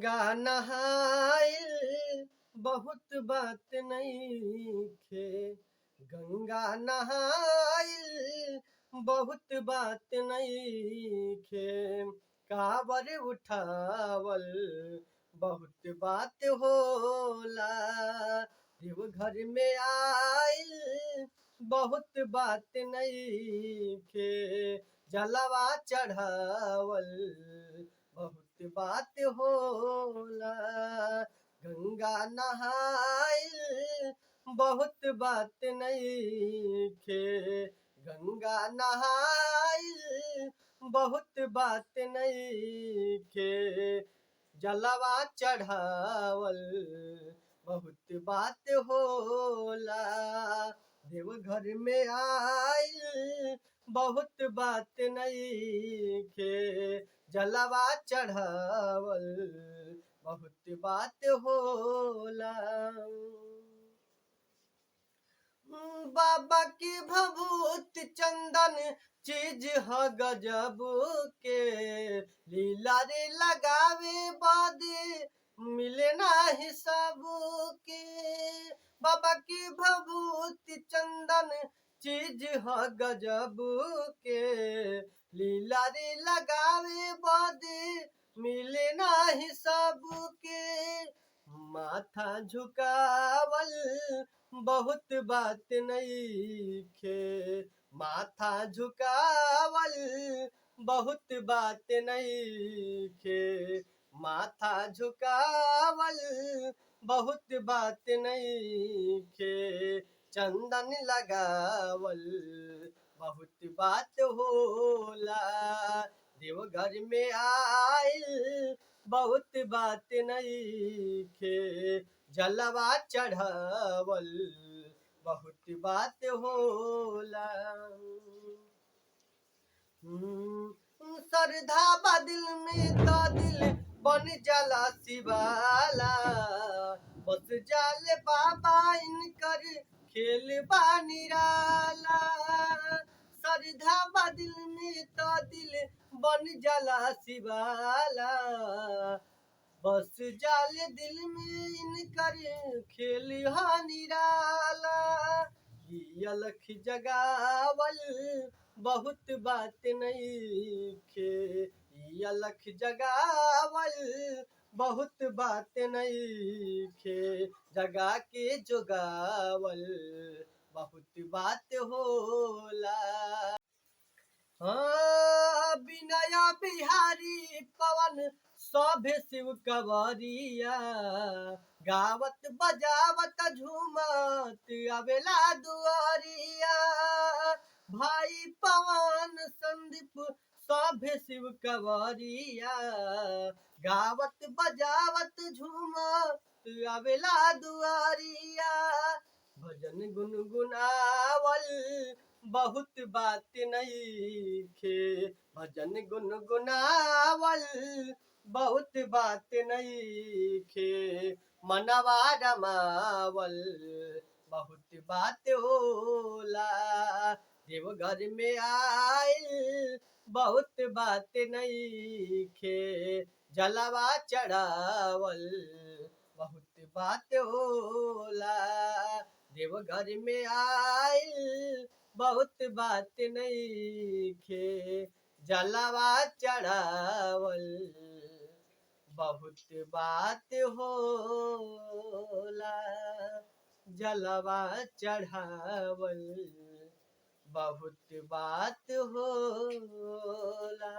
गंगा नहाइल बहुत बात नइखे। गंगा नहाइल बहुत बात नइखे। काबर उठावल बहुत बात होला। देवघर में आइल बहुत बात नइखे। जलवा चढ़ावल बहुत बात होला। गंगा नहाइल बहुत बात नइखे। गंगा नहाइल बहुत बात नइखे। जलवा चढ़ावल बहुत बात होला। देवघर में आइल बहुत बात नइखे। जलवा चढ़ावल बहुत बात होला। बाबा की भभूत चंदन चीज ह गजब के। लीला रे लगावे बाद मिले नाही सबके। बाबा की भभूत चंदन चीज ह गजब के। लीला रे लगावे बाद मिले नाही सबके। माथा झुकावल बहुत बात नइखे। माथा झुकावल बहुत बात नइखे। माथा झुकावल बहुत बात नइखे। चंदन लगावल बहुत बात होला। देवघर में आइल बहुत बात नइखे। जलवा चढ़ावल बहुत बात होला। श्रद्धा बा दिल में तो दिल बन जाला शिवाला। बस जाले बाबा इनकर खेल बा निराला। श्रद्धा बा दिल में तो दिल बन जाला शिवाला। बस जाले दिल में इनकर खेल हा निराला। ई अलख जगावल बहुत बात नइखे। ई अलख जगावल बहुत बात नइखे। जगा के जोगावल बहुत बात होला। हाँ विनया बिहारी पवन सभे शिव कवरिया। गावत बजावत झूमत आवेला दुआरिया। भाई पवन संदीप सभे शिव कवरिया। गावत बजावत झूमत आवेला दुआरिया। भजन गुनगुनावल बहुत बात नइखे। भजन गुनगुनावल बहुत बात नइखे। मनवा रमावल बहुत बात होला। देवघर में आइल बहुत बात नइखे। जलवा चढ़ावल बहुत बात होला। देवघर में आइल बहुत बात नइखे। जलवा चढ़ावल बहुत बात होला। जलवा चढ़ावल बहुत बात होला।